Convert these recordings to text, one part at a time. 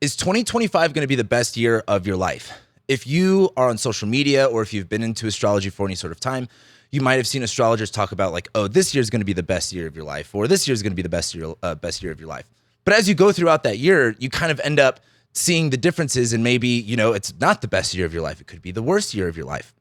Is 2025 going to be the best year of your life? If you are on social media or if you've been into astrology for any sort of time, you might have seen astrologers talk about like, oh, this year is going to be the best year of your life, or this year is going to be the best year of your life. But as you go throughout that year, you kind of end up seeing the differences, and maybe, it's not the best year of your life. It could be the worst year of your life.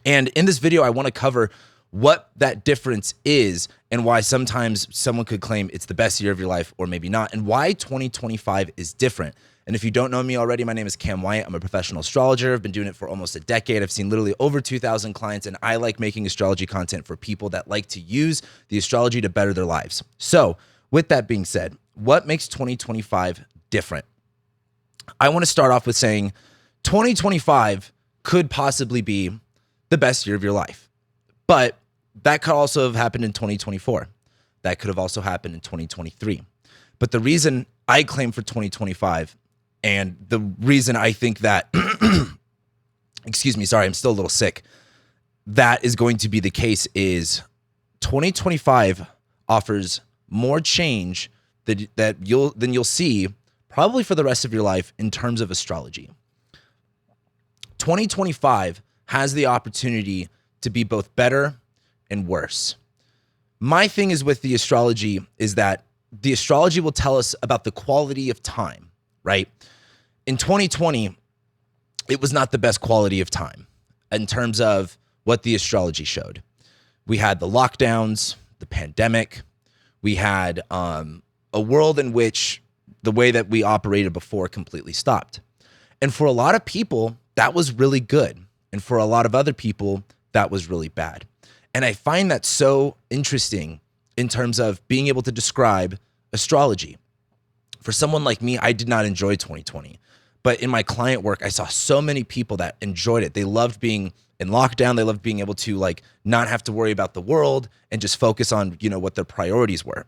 And in this video, I want to cover what that difference is and why sometimes someone could claim it's the best year of your life or maybe not, and why 2025 is different. And if you don't know me already, my name is Cam White. I'm a professional astrologer. I've been doing it for almost a decade. I've seen literally over 2,000 clients, and I like making astrology content for people that like to use the astrology to better their lives. So with that being said, what makes 2025 different? I want to start off with saying 2025 could possibly be the best year of your life, but that could also have happened in 2024. That could have also happened in 2023. But the reason I claim for 2025, and the reason I think that, excuse me, sorry, I'm still a little sick, that is going to be the case is 2025 offers more change than you'll see probably for the rest of your life in terms of astrology. 2025 has the opportunity to be both better and worse. My thing is with the astrology is that the astrology will tell us about the quality of time, right? In 2020, it was not the best quality of time in terms of what the astrology showed. We had the lockdowns, the pandemic. We had a world in which the way that we operated before completely stopped. And for a lot of people, that was really good. And for a lot of other people, that was really bad. And I find that so interesting in terms of being able to describe astrology. For someone like me, I did not enjoy 2020. But in my client work, I saw so many people that enjoyed it. They loved being in lockdown. They loved being able to like not have to worry about the world and just focus on, what their priorities were.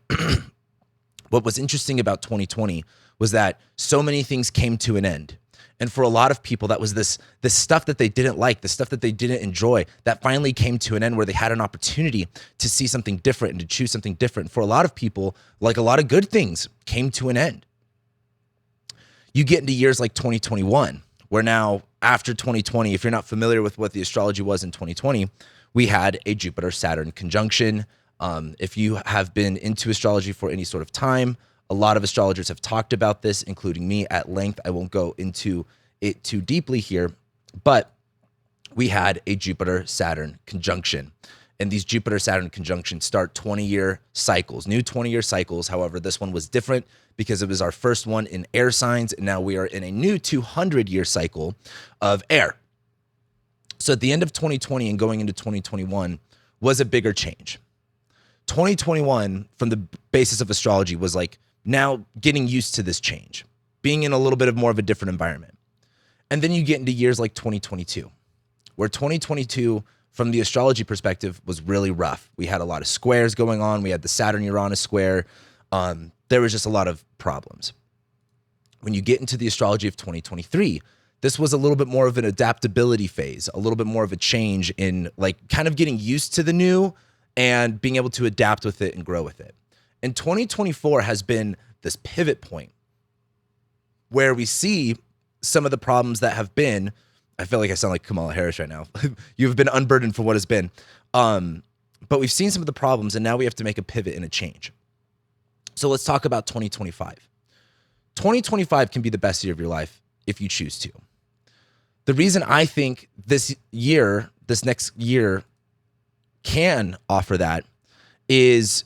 What was interesting about 2020 was that so many things came to an end. And for a lot of people, that was this stuff that they didn't like, the stuff that they didn't enjoy, that finally came to an end where they had an opportunity to see something different and to choose something different. For a lot of people, like a lot of good things came to an end. You get into years like 2021, where now after 2020, if you're not familiar with what the astrology was in 2020, we had a Jupiter-Saturn conjunction. If you have been into astrology for any sort of time, a lot of astrologers have talked about this, including me at length. I won't go into it too deeply here, but we had a Jupiter-Saturn conjunction. And these Jupiter-Saturn conjunctions start 20-year cycles, new 20-year cycles. However, this one was different because it was our first one in air signs, and now we are in a new 200-year cycle of air. So at the end of 2020 and going into 2021 was a bigger change. 2021, from the basis of astrology, was like now getting used to this change, being in a little bit of more of a different environment. And then you get into years like 2022, where 2022, from the astrology perspective, was really rough. We had a lot of squares going on. We had the Saturn-Uranus square. There was just a lot of problems. When you get into the astrology of 2023, this was a little bit more of an adaptability phase, a little bit more of a change in like kind of getting used to the new and being able to adapt with it and grow with it. And 2024 has been this pivot point where we see some of the problems that have been, I feel like I sound like Kamala Harris right now. You've been unburdened for what has been. But we've seen some of the problems, and now we have to make a pivot and a change. So let's talk about 2025. 2025 can be the best year of your life if you choose to. The reason I think this next year can offer that is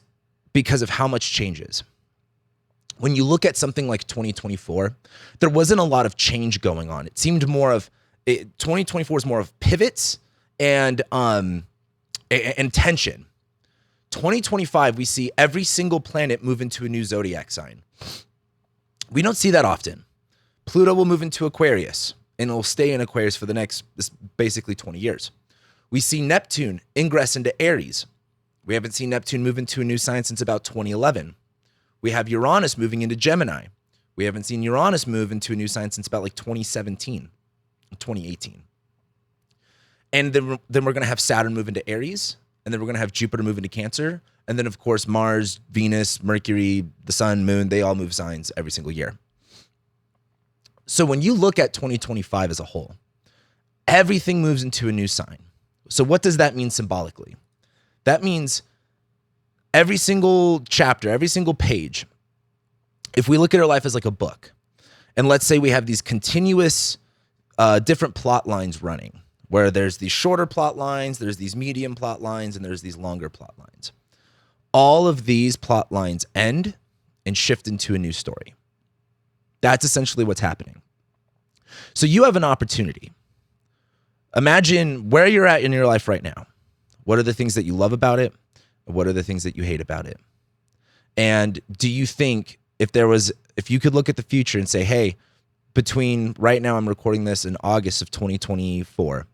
because of how much changes. When you look at something like 2024, there wasn't a lot of change going on. It seemed more of 2024 is more of pivots and tension. 2025, we see every single planet move into a new zodiac sign. We don't see that often. Pluto will move into Aquarius, and it will stay in Aquarius for the next basically 20 years. We see Neptune ingress into Aries. We haven't seen Neptune move into a new sign since about 2011. We have Uranus moving into Gemini. We haven't seen Uranus move into a new sign since about like 2017, 2018. And then we're going to have Saturn move into Aries, and then we're going to have Jupiter move into Cancer. And then, of course, Mars, Venus, Mercury, the Sun, Moon, they all move signs every single year. So when you look at 2025 as a whole, everything moves into a new sign. So what does that mean symbolically? That means every single chapter, every single page, if we look at our life as like a book, and let's say we have these continuous different plot lines running, where there's these shorter plot lines, there's these medium plot lines, and there's these longer plot lines. All of these plot lines end and shift into a new story. That's essentially what's happening. So you have an opportunity. Imagine where you're at in your life right now. What are the things that you love about it? What are the things that you hate about it? And do you think if you could look at the future and say, hey, between right now, I'm recording this in August of 2024,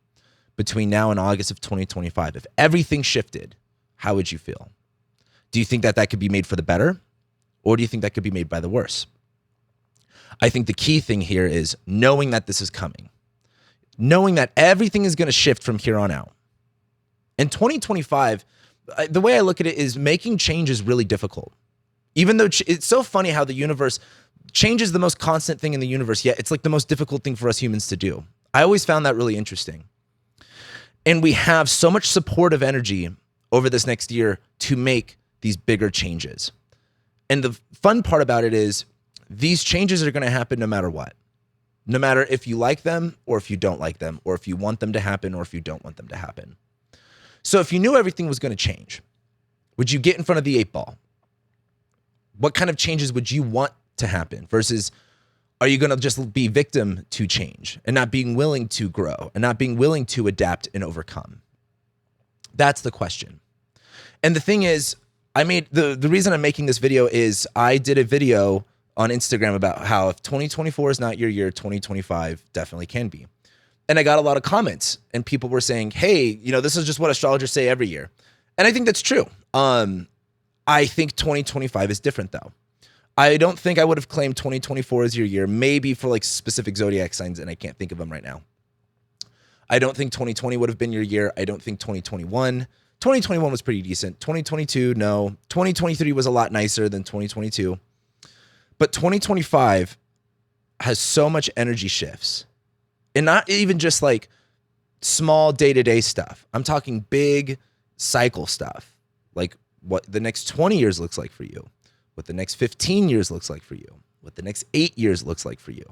between now and August of 2025, if everything shifted, how would you feel? Do you think that that could be made for the better? Or do you think that could be made by the worse? I think the key thing here is knowing that this is coming, knowing that everything is going to shift from here on out. In 2025, the way I look at it is making change is really difficult. Even though it's so funny how the universe change is the most constant thing in the universe, yet it's like the most difficult thing for us humans to do. I always found that really interesting. And we have so much supportive energy over this next year to make these bigger changes. And the fun part about it is these changes are going to happen no matter what. No matter if you like them or if you don't like them, or if you want them to happen or if you don't want them to happen. So if you knew everything was going to change, would you get in front of the 8 ball? What kind of changes would you want to happen versus are you going to just be victim to change and not being willing to grow and not being willing to adapt and overcome? That's the question. And the thing is, I made the reason I'm making this video is I did a video on Instagram about how if 2024 is not your year, 2025 definitely can be. And I got a lot of comments and people were saying, hey, this is just what astrologers say every year. And I think that's true. I think 2025 is different though. I don't think I would have claimed 2024 as your year, maybe for like specific zodiac signs, and I can't think of them right now. I don't think 2020 would have been your year. I don't think 2021 was pretty decent. 2022, no. 2023 was a lot nicer than 2022. But 2025 has so much energy shifts. And not even just like small day-to-day stuff. I'm talking big cycle stuff. Like what the next 20 years looks like for you, what the next 15 years looks like for you, what the next 8 years looks like for you.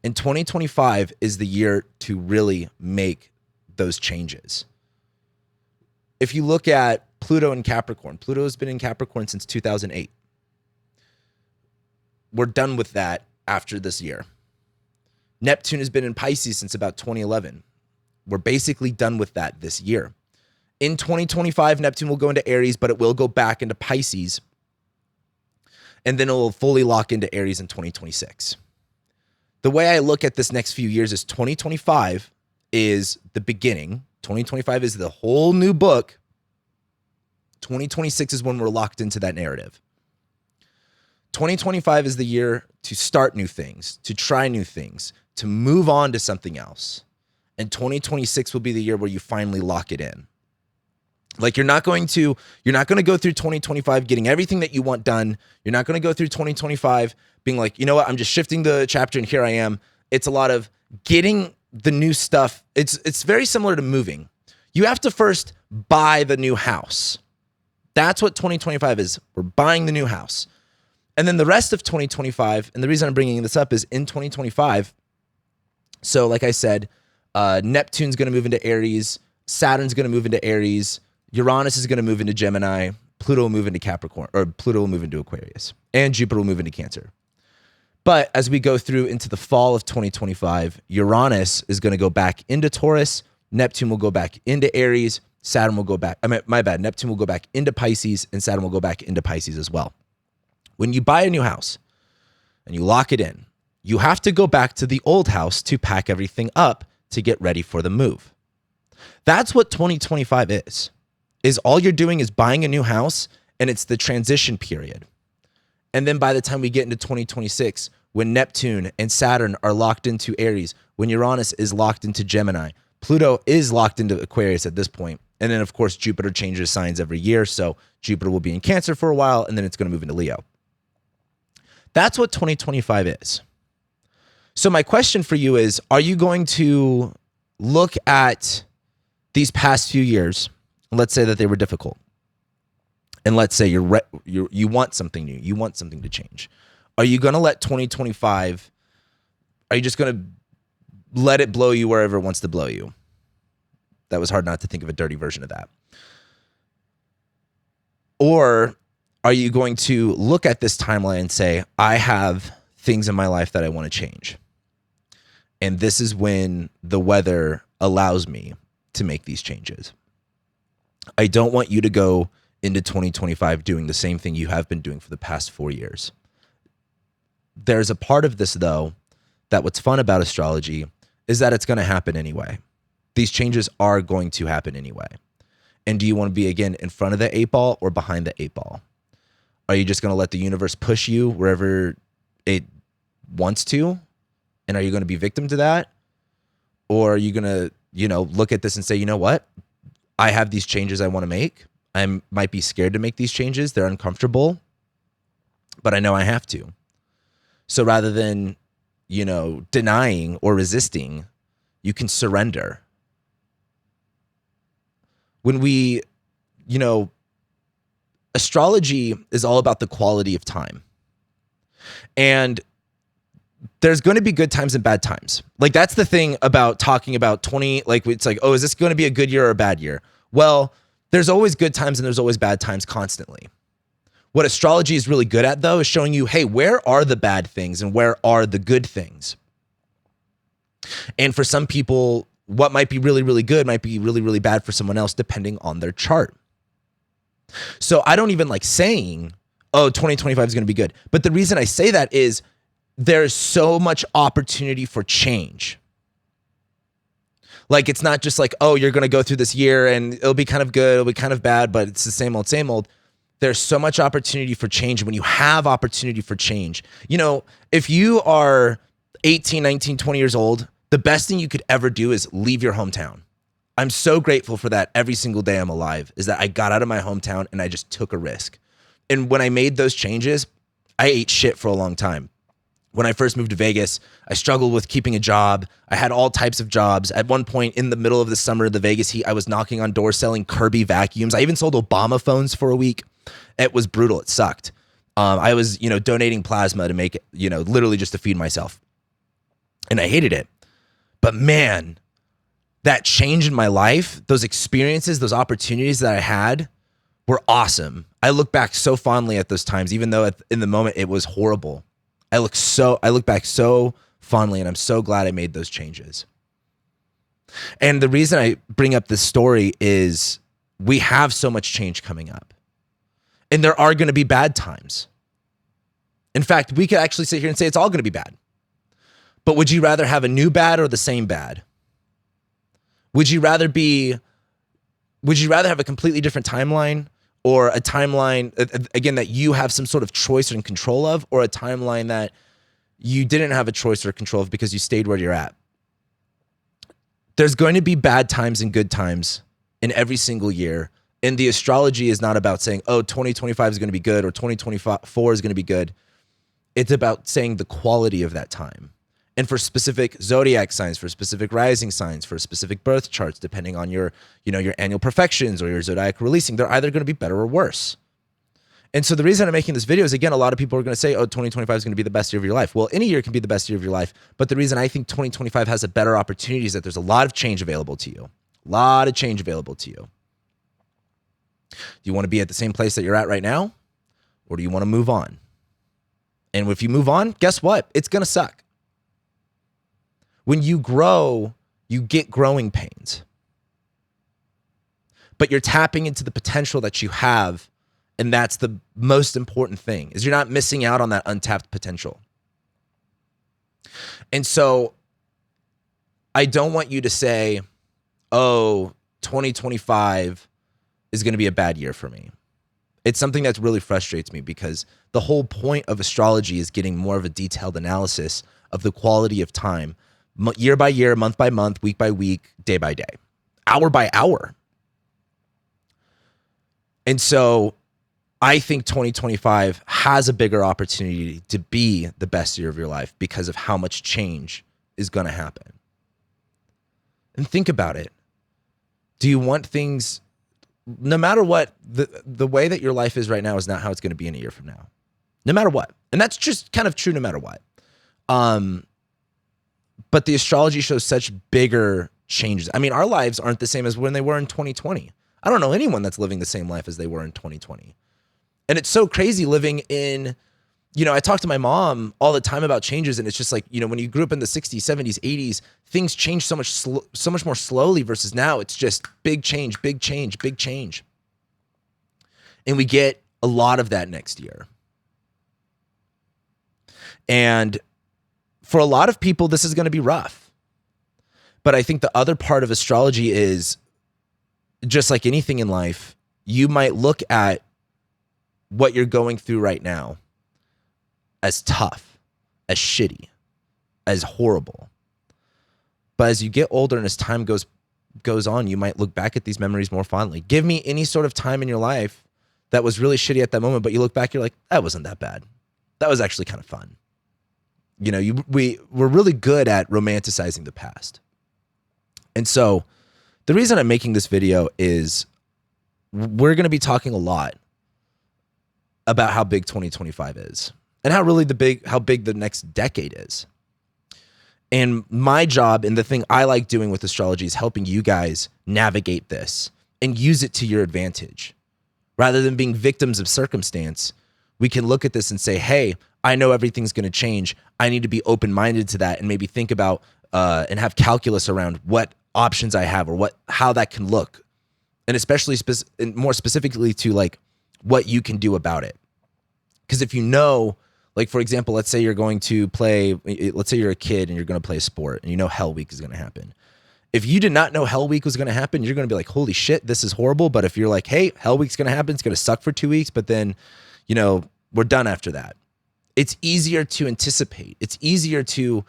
And 2025 is the year to really make those changes. If you look at Pluto in Capricorn, Pluto has been in Capricorn since 2008. We're done with that after this year. Neptune has been in Pisces since about 2011. We're basically done with that this year. In 2025, Neptune will go into Aries, but it will go back into Pisces. And then it will fully lock into Aries in 2026. The way I look at this next few years is 2025 is the beginning. 2025 is the whole new book. 2026 is when we're locked into that narrative. 2025 is the year to start new things, to try new things, to move on to something else. And 2026 will be the year where you finally lock it in. Like you're not going to go through 2025 getting everything that you want done. You're not going to go through 2025 being like, you know what, I'm just shifting the chapter and here I am. It's a lot of getting the new stuff. It's very similar to moving. You have to first buy the new house. That's what 2025 is. We're buying the new house. And then the rest of 2025, and the reason I'm bringing this up is in 2025, so like I said, Neptune's going to move into Aries, Saturn's going to move into Aries, Uranus is going to move into Gemini, Pluto will move into Capricorn, or Pluto will move into Aquarius, and Jupiter will move into Cancer. But as we go through into the fall of 2025, Uranus is going to go back into Taurus, Neptune will go back into Aries, Saturn will go back, Neptune will go back into Pisces, and Saturn will go back into Pisces as well. When you buy a new house and you lock it in, you have to go back to the old house to pack everything up to get ready for the move. That's what 2025 is all you're doing is buying a new house and it's the transition period. And then by the time we get into 2026, when Neptune and Saturn are locked into Aries, when Uranus is locked into Gemini, Pluto is locked into Aquarius at this point. And then of course, Jupiter changes signs every year. So Jupiter will be in Cancer for a while and then it's going to move into Leo. That's what 2025 is. So my question for you is, are you going to look at these past few years, and let's say that they were difficult, and let's say you want something new, you want something to change. Are you going to let 2025, are you just going to let it blow you wherever it wants to blow you? That was hard not to think of a dirty version of that. Or are you going to look at this timeline and say, I have things in my life that I want to change, and this is when the weather allows me to make these changes? I don't want you to go into 2025 doing the same thing you have been doing for the past 4 years. There's a part of this, though, that what's fun about astrology is that it's going to happen anyway. These changes are going to happen anyway. And do you want to be, again, in front of the 8 ball or behind the 8 ball? Are you just going to let the universe push you wherever it wants to? And are you going to be victim to that? Or are you going to, look at this and say, you know what? I have these changes I want to make. I might be scared to make these changes. They're uncomfortable, but I know I have to. So rather than, denying or resisting, you can surrender. When we, astrology is all about the quality of time. And there's going to be good times and bad times. Like, that's the thing about talking about 20, like, it's like, oh, is this going to be a good year or a bad year? Well, there's always good times and there's always bad times constantly. What astrology is really good at, though, is showing you, hey, where are the bad things and where are the good things? And for some people, what might be really, really good might be really, really bad for someone else, depending on their chart. So I don't even like saying, oh, 2025 is going to be good. But the reason I say that is there's so much opportunity for change. Like, it's not just like, oh, you're going to go through this year and it'll be kind of good, it'll be kind of bad, but it's the same old, same old. There's so much opportunity for change. When you have opportunity for change, if you are 18, 19, 20 years old, the best thing you could ever do is leave your hometown. I'm so grateful for that every single day I'm alive, is that I got out of my hometown and I just took a risk. And when I made those changes, I ate shit for a long time. When I first moved to Vegas, I struggled with keeping a job. I had all types of jobs. At one point in the middle of the summer, the Vegas heat, I was knocking on doors selling Kirby vacuums. I even sold Obama phones for a week. It was brutal. It sucked. I was, donating plasma to make it, literally just to feed myself. And I hated it. But man, that change in my life, those experiences, those opportunities that I had were awesome. I look back so fondly at those times, even though in the moment it was horrible. I look back so fondly, and I'm so glad I made those changes. And the reason I bring up this story is we have so much change coming up. And there are going to be bad times. In fact, we could actually sit here and say it's all going to be bad. But would you rather have a new bad or the same bad? Would you rather have a completely different timeline, or a timeline, again, that you have some sort of choice and control of, or a timeline that you didn't have a choice or control of because you stayed where you're at? There's going to be bad times and good times in every single year. And the astrology is not about saying, oh, 2025 is going to be good or 2024 is going to be good. It's about saying the quality of that time. And for specific zodiac signs, for specific rising signs, for specific birth charts, depending on your annual perfections or your zodiac releasing, they're either going to be better or worse. And so the reason I'm making this video is, again, a lot of people are going to say, oh, 2025 is going to be the best year of your life. Well, any year can be the best year of your life. But the reason I think 2025 has a better opportunity is that there's a lot of change available to you. A lot of change available to you. Do you want to be at the same place that you're at right now? Or do you want to move on? And if you move on, guess what? It's going to suck. When you grow, you get growing pains. But you're tapping into the potential that you have, and that's the most important thing, is you're not missing out on that untapped potential. And so I don't want you to say, oh, 2025 is going to be a bad year for me. It's something that really frustrates me, because the whole point of astrology is getting more of a detailed analysis of the quality of time, year by year, month by month, week by week, day by day, hour by hour. And so I think 2025 has a bigger opportunity to be the best year of your life because of how much change is going to happen. And think about it. Do you want things, no matter what, the way that your life is right now is not how it's going to be in a year from now, no matter what. And that's just kind of true no matter what. But the astrology shows such bigger changes. I mean, our lives aren't the same as when they were in 2020. I don't know anyone that's living the same life as they were in 2020. And it's so crazy living in, I talk to my mom all the time about changes, and it's just like, when you grew up in the 60s, 70s, 80s, things change so much more slowly versus now. It's just big change, big change, big change. And we get a lot of that next year. And for a lot of people, this is going to be rough. But I think the other part of astrology is, just like anything in life, you might look at what you're going through right now as tough, as shitty, as horrible. But as you get older and as time goes on, you might look back at these memories more fondly. Give me any sort of time in your life that was really shitty at that moment, but you look back, you're like, that wasn't that bad. That was actually kind of fun. We're really good at romanticizing the past. And so the reason I'm making this video is we're going to be talking a lot about how big 2025 is and how big the next decade is. And my job and the thing I like doing with astrology is helping you guys navigate this and use it to your advantage. Rather than being victims of circumstance, we can look at this and say, hey, I know everything's going to change. I need to be open-minded to that and maybe think about and have calculus around what options I have or how that can look. And especially and more specifically to like what you can do about it. Because if like, for example, let's say you're going to play, let's say you're a kid and you're going to play a sport and Hell Week is going to happen. If you did not know Hell Week was going to happen, you're going to be like, holy shit, this is horrible. But if you're like, hey, Hell Week's going to happen, it's going to suck for 2 weeks, but then, we're done after that. It's easier to anticipate. It's easier to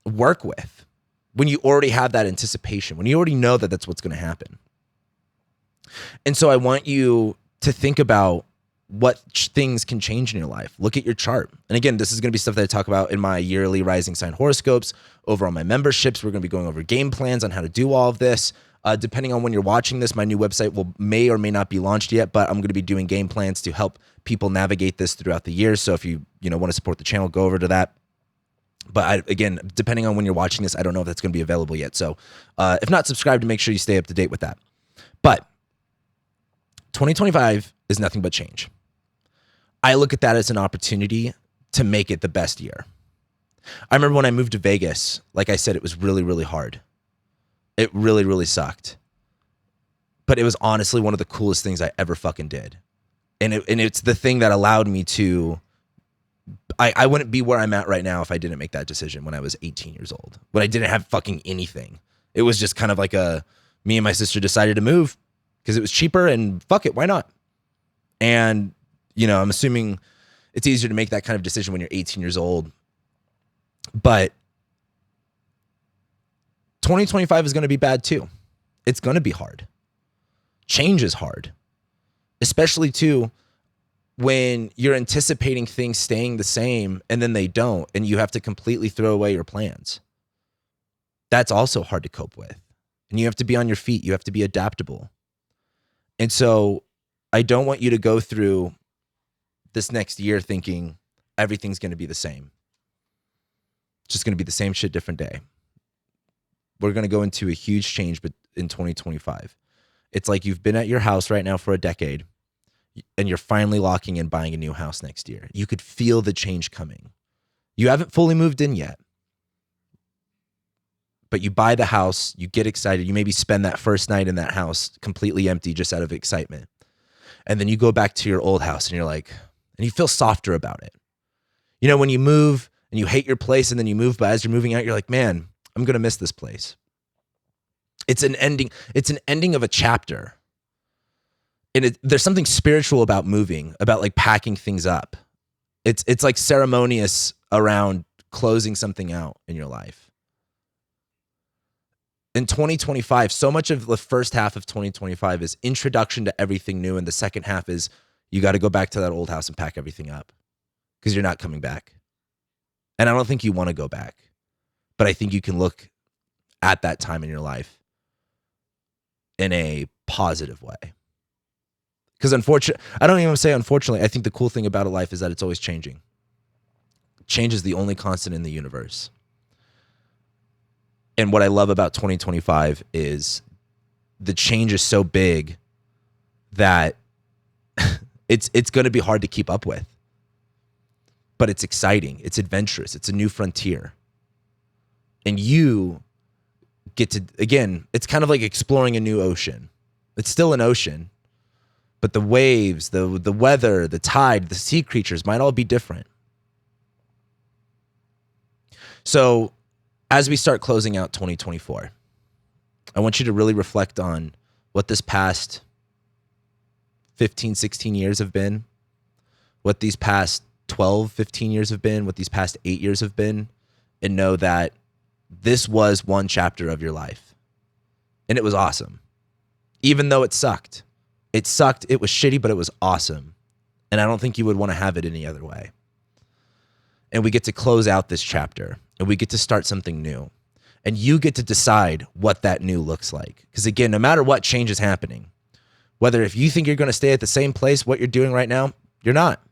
work with when you already have that anticipation, when you already know that that's what's going to happen. And so I want you to think about what things can change in your life. Look at your chart. And again, this is going to be stuff that I talk about in my yearly rising sign horoscopes, over on my memberships. We're going to be going over game plans on how to do all of this. Depending on when you're watching this, my new website may or may not be launched yet, but I'm going to be doing game plans to help people navigate this throughout the year. So if you want to support the channel, go over to that. But again, depending on when you're watching this, I don't know if that's going to be available yet. So if not subscribed, to make sure you stay up to date with that. But 2025 is nothing but change. I look at that as an opportunity to make it the best year. I remember when I moved to Vegas, like I said, it was really, really hard. It really, really sucked. But it was honestly one of the coolest things I ever fucking did. And it's the thing that allowed me to, I wouldn't be where I'm at right now if I didn't make that decision when I was 18 years old, when I didn't have fucking anything. It was just kind of like me and my sister decided to move because it was cheaper and fuck it, why not? And, I'm assuming it's easier to make that kind of decision when you're 18 years old. But 2025 is going to be bad too. It's going to be hard. Change is hard, especially too when you're anticipating things staying the same and then they don't, and you have to completely throw away your plans. That's also hard to cope with. And you have to be on your feet. You have to be adaptable. And so I don't want you to go through this next year thinking everything's going to be the same. It's just going to be the same shit, different day. We're going to go into a huge change in 2025. It's like you've been at your house right now for a decade and you're finally locking in buying a new house next year. You could feel the change coming. You haven't fully moved in yet, but you buy the house, you get excited. You maybe spend that first night in that house completely empty just out of excitement. And then you go back to your old house and you're like, and you feel softer about it. When you move and you hate your place and then you move, but as you're moving out, you're like, man, I'm going to miss this place. It's an ending. It's an ending of a chapter. And there's something spiritual about moving, about like packing things up. It's like ceremonious around closing something out in your life. In 2025, so much of the first half of 2025 is introduction to everything new. And the second half is you got to go back to that old house and pack everything up because you're not coming back. And I don't think you want to go back, but I think you can look at that time in your life in a positive way. Because I don't even say unfortunately, I think the cool thing about a life is that it's always changing. Change is the only constant in the universe. And what I love about 2025 is the change is so big that it's going to be hard to keep up with. But it's exciting. It's adventurous. It's a new frontier. And you get to, again, it's kind of like exploring a new ocean. It's still an ocean, but the waves, the weather, the tide, the sea creatures might all be different. So as we start closing out 2024, I want you to really reflect on what this past 15, 16 years have been, what these past 12, 15 years have been, what these past 8 years have been, and know that this was one chapter of your life. And it was awesome. Even though it sucked. It sucked, it was shitty, but it was awesome. And I don't think you would want to have it any other way. And we get to close out this chapter, and we get to start something new. And you get to decide what that new looks like. Because again, no matter what change is happening, whether if you think you're going to stay at the same place, what you're doing right now, you're not.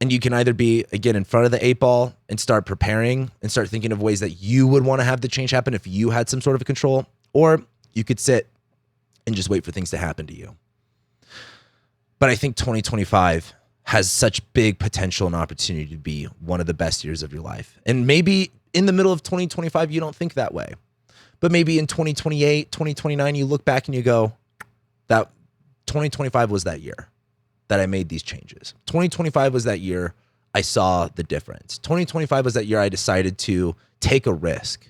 And you can either be, again, in front of the 8 ball and start preparing and start thinking of ways that you would want to have the change happen if you had some sort of control, or you could sit and just wait for things to happen to you. But I think 2025 has such big potential and opportunity to be one of the best years of your life. And maybe in the middle of 2025, you don't think that way. But maybe in 2028, 2029, you look back and you go, that 2025 was that year that I made these changes. 2025 was that year I saw the difference. 2025 was that year I decided to take a risk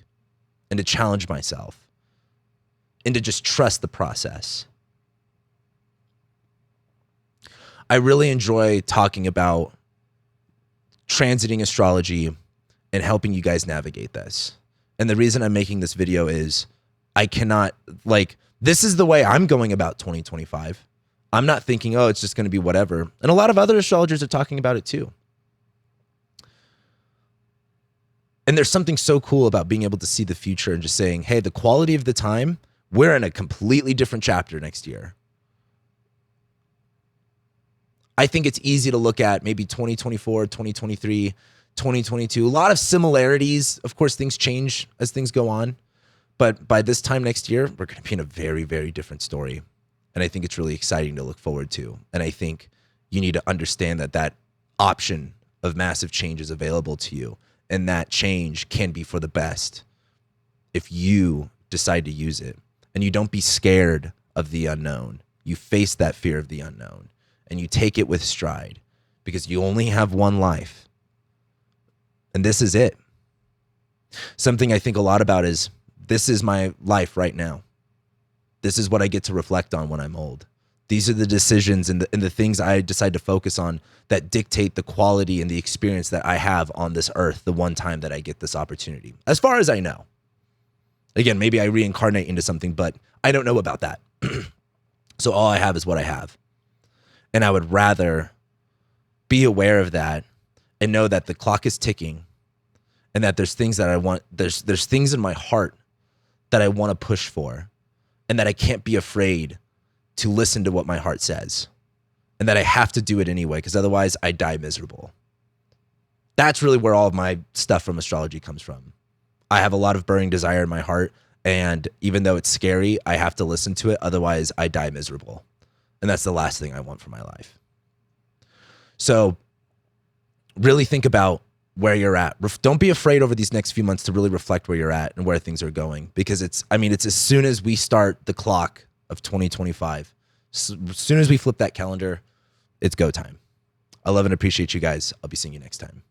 and to challenge myself and to just trust the process. I really enjoy talking about transiting astrology and helping you guys navigate this. And the reason I'm making this video is I cannot, this is the way I'm going about 2025. I'm not thinking, oh, it's just going to be whatever. And a lot of other astrologers are talking about it too. And there's something so cool about being able to see the future and just saying, hey, the quality of the time, we're in a completely different chapter next year. I think it's easy to look at maybe 2024, 2023, 2022. A lot of similarities. Of course, things change as things go on. But by this time next year, we're going to be in a very, very different story. And I think it's really exciting to look forward to. And I think you need to understand that that option of massive change is available to you. And that change can be for the best if you decide to use it. And you don't be scared of the unknown. You face that fear of the unknown. And you take it with stride. Because you only have one life. And this is it. Something I think a lot about is, this is my life right now. This is what I get to reflect on when I'm old. These are the decisions and the things I decide to focus on that dictate the quality and the experience that I have on this earth the one time that I get this opportunity. As far as I know. Again, maybe I reincarnate into something, but I don't know about that. So all I have is what I have. And I would rather be aware of that and know that the clock is ticking and that there's things that I want, there's things in my heart that I want to push for. And that I can't be afraid to listen to what my heart says. And that I have to do it anyway, because otherwise I die miserable. That's really where all of my stuff from astrology comes from. I have a lot of burning desire in my heart, and even though it's scary, I have to listen to it, otherwise I die miserable. And that's the last thing I want for my life. So really think about where you're at. Don't be afraid over these next few months to really reflect where you're at and where things are going, because it's as soon as we start the clock of 2025, as soon as we flip that calendar, it's go time. I love and appreciate you guys. I'll be seeing you next time.